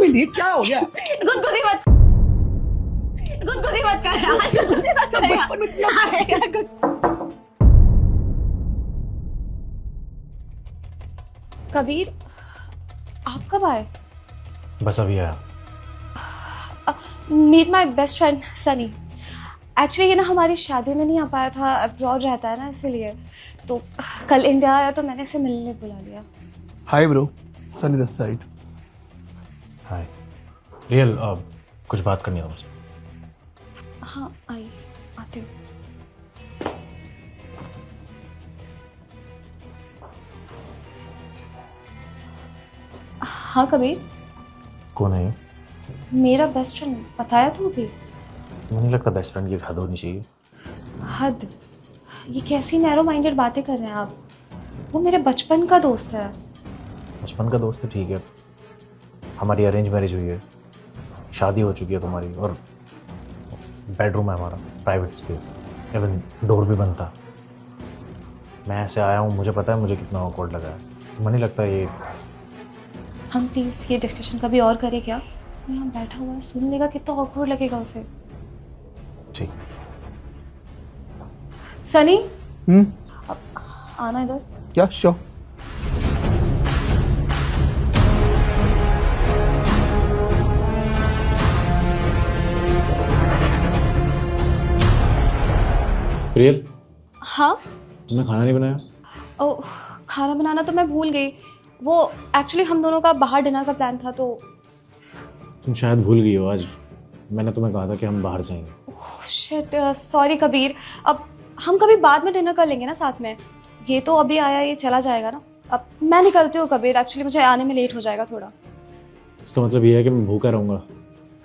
लिए क्या हो गया? गुदगुदी मत कर यार, गुदगुदी मत कर यार। बचपन में इतना कबीर, आप कब आए? बस अभी आया। Meet my best friend Sunny. Actually ये ना हमारी शादी में नहीं आ पाया था, अब्रॉड रहता है ना इसीलिए। तो कल इंडिया आया तो मैंने इसे मिलने बुला लिया। Hi bro, Sunny this side. Hi real, कुछ बात करनी है मुझसे। हाँ आइए, आती हूँ। हाँ कबीर। कौन है ये? मेरा बेस्ट फ्रेंड, बताया तो भी। मुझे नहीं लगता बेस्ट फ्रेंड की एक हद होनी चाहिए। हद? ये कैसी नैरो माइंडेड बातें कर रहे हैं आप? वो मेरे बचपन का दोस्त है। बचपन का दोस्त है, ठीक है। हमारी अरेंज मैरिज हुई है, शादी हो चुकी है तुम्हारी, और बेडरूम है हमारा, प्राइवेट स्पेस, इवन डोर भी बंद था। मैं ऐसे आया हूँ, मुझे पता है मुझे कितना ऑकवर्ड लगा है। मुझे नहीं लगता ये। हम प्लीज ये डिस्कशन कभी और करें क्या? यहाँ बैठा हुआ है, सुन लेगा, कितना ऑकवर्ड लगेगा उसे। ठीक है। सनी, आना इधर। क्या? श्योर। प्रियल, हाँ। तुमने खाना नहीं बनाया? ओ, खाना बनाना तो मैं भूल गई। वो एक्चुअली हम दोनों का बाहर डिनर का प्लान था तो। तुम शायद भूल गई हो, आज मैंने तुम्हें कहा था कि हम बाहर जाएंगे। Shit, sorry Kabir. अब हम कभी बाद में डिनर कर लेंगे ना साथ में। ये तो अभी आया, ये चला जाएगा ना। अब मैं निकलती हूँ कबीर, एक्चुअली मुझे आने में लेट हो जाएगा थोड़ा। इसका मतलब ये है कि मैं भूखा रहूंगा?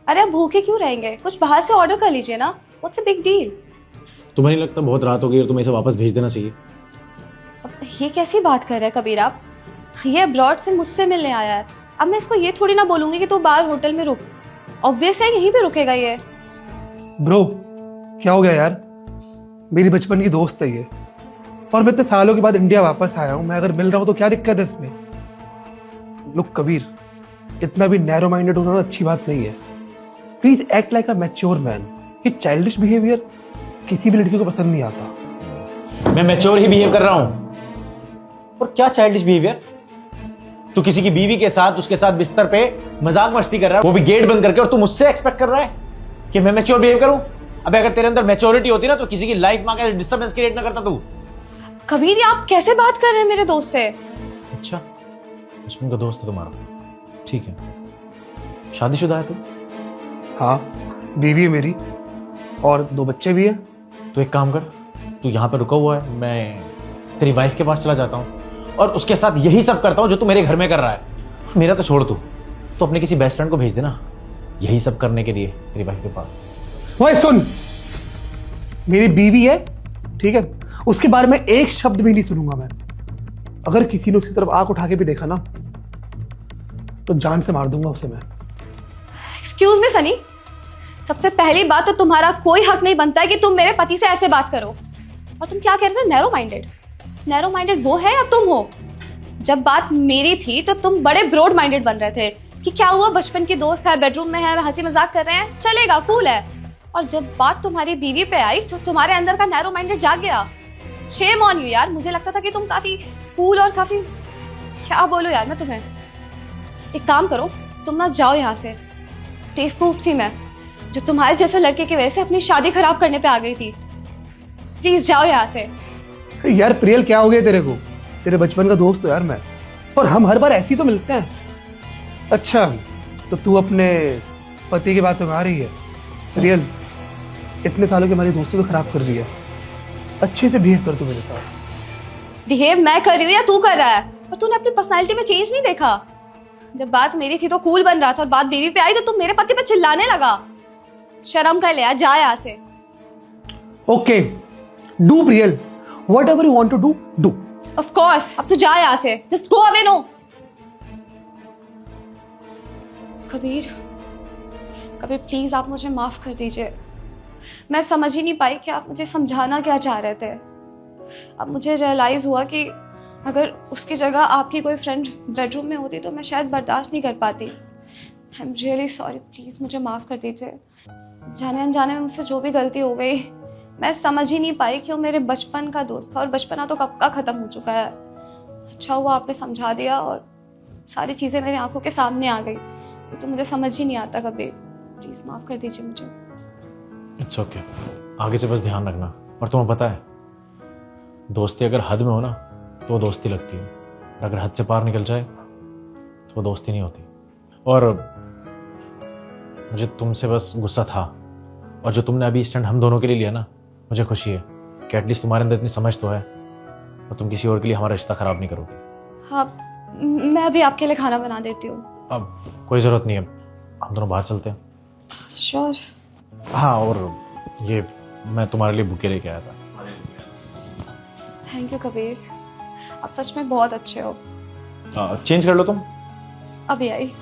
अरे अब भूखे क्यों रहेंगे, कुछ बाहर से ऑर्डर कर लीजिए ना। What's a big deal? तुम्हें नहीं लगता बहुत रात हो गई और तुम्हें इसे वापस भेज देना चाहिए? अब ये कैसी बात कर रहे हैं कबीर आप? ये अब्रॉड से मुझसे मिलने आया है। अब मैं इसको ये थोड़ी ना बोलूंगी कि तू बाहर होटल में रुक। ऑब्वियस है यहीं पे रुकेगा ये। ब्रो, क्या हो गया यार? मेरी बचपन की दोस्त है ये, और मैं इतने सालों के बाद इंडिया वापस आया हूँ। मैं अगर मिल रहा हूँ तो क्या दिक्कत है इसमें? लुक कबीर, इतना भी नैरो माइंडेड होना अच्छी बात नहीं है। Please act like a mature man. ये चाइल्डिश बिहेवियर किसी भी लड़की को पसंद नहीं आता। मैं मैच्योर ही बिहेव कर रहा हूं। और क्या चाइल्डिश बिहेवियर? तू किसी की बीवी के साथ, उसके साथ बिस्तर पे मजाक मस्ती कर रहा है, वो भी गेट बंद करके, और तू मुझसे एक्सपेक्ट कर रहा है कि मैं मैच्योर बिहेव करूं? अबे अगर तेरे अंदर मैच्योरिटी होती ना तो किसी की लाइफ में आकर डिस्टर्बेंस क्रिएट ना करता तू। कबीर, ये आप कैसे बात कर रहे हैं मेरे दोस्त से? अच्छा, बचपन का दोस्त है तुम्हारा, ठीक है। शादीशुदा है तू? हाँ, बीवी है मेरी और 2 बच्चे भी हैं। तो एक काम कर, तू यहाँ पर रुका हुआ है, मैं तेरी वाइफ के पास चला जाता हूँ और उसके साथ यही सब करता हूँ जो तू मेरे घर में कर रहा है। मेरा तो छोड़ तू, तो अपने किसी बेस्ट फ्रेंड को भेज देना यही सब करने के लिए तेरी वाइफ के पास। ओए सुन, मेरी बीवी है, ठीक है, उसके बारे में एक शब्द भी नहीं सुनूंगा मैं। अगर किसी ने उसकी तरफ आंख उठा के भी देखा ना तो जान से मार दूंगा उसे मैं। एक्सक्यूज मी सनी, सबसे पहली बात तो तुम्हारा कोई हक नहीं बनता है कि तुम मेरे पति से ऐसे बात करो। और तुम क्या कह रहे थे, नैरो माइंडेड? नैरो माइंडेड वो है या तुम हो? जब बात मेरी थी तो तुम बड़े ब्रॉड माइंडेड बन रहे थे कि क्या हुआ, बचपन की दोस्त है, बेडरूम में है, हंसी मजाक कर रहे हैं, चलेगा, कूल है। और जब बात तुम्हारी बीवी पे आई तो तुम्हारे अंदर का नैरो माइंडेड जाग गया। शेम ऑन यू यार, मुझे लगता था कि तुम काफी कूल और काफी, क्या बोलूं यार मैं तुम्हें। एक काम करो, तुम ना जाओ यहाँ से। बेवकूफ थी मैं जो तुम्हारे जैसे लड़के की वजह से अपनी शादी खराब करने पे आ गई थी। प्लीज जाओ यहाँ से। यार प्रियल, क्या हो गया तेरे को? तेरे बचपन का दोस्त हो यार मैं, और हम हर बार ऐसे ही तो मिलते हैं। अच्छा, तो तू अपने पति की बातों में आ रही है? प्रियल, इतने सालों की हमारी दोस्ती को खराब कर रही है। अच्छे से बिहेव कर तू मेरे साथ। बिहेव मैं कर रही हूँ या तू कर रहा है? और तूने अपनी पर्सनालिटी में चेंज नहीं देखा? जब बात मेरी थी तो कूल बन रहा था और बात बीवी पे आई तो तू मेरे पति पे चिल्लाने लगा। शर्म कर ले यार, जा यहाँ से। Okay, do Priyal, whatever you want to do, do. Of course, अब तू जा यहाँ से। Just go away. No Kabir, Kabir please आप मुझे माफ कर दीजिए। मैं समझ ही नहीं पाई कि आप मुझे समझाना क्या चाह रहे थे। अब मुझे रियलाइज हुआ कि अगर उसकी जगह आपकी कोई फ्रेंड बेडरूम में होती तो मैं शायद बर्दाश्त नहीं कर पाती। I am really sorry, please मुझे माफ़ कर दीजिए। जाने अनजाने में मुझसे जो भी गलती हो गई, मैं समझ ही नहीं पाई कि वो मेरे बचपन का दोस्त था और बचपना तो कब का ख़त्म हो चुका है। अच्छा हुआ आपने समझा दिया और सारी चीज़ें मेरी आंखों के सामने आ गई। ये तो मुझे समझ ही नहीं आता कभी। प्लीज़ माफ़ कर दीजिए मुझे। इट्स ओके, आगे से बस ध्यान रखना। और तुम्हें पता है, दोस्ती अगर हद में हो ना तो वो दोस्ती लगती है, और अगर हद से पार निकल जाए तो वो दोस्ती नहीं होती। और मुझे तुमसे बस गुस्सा था, और जो तुमने अभी स्टैंड हम दोनों के लिए लिया ना, मुझे खुशी है कि एटलीस्ट तुम्हारे अंदर इतनी समझ तो है और तुम किसी और के लिए हमारा रिश्ता ख़राब नहीं करोगे। हाँ, मैं अभी आपके लिए खाना बना देती हूँ। अब कोई ज़रूरत नहीं है, हम दोनों बाहर चलते हैं। श्योर। हाँ, और ये मैं तुम्हारे लिए बुके लेके आया था। थैंक यू कबीर, आप सच में बहुत अच्छे हो। चेंज कर लो तुम। अभी आई।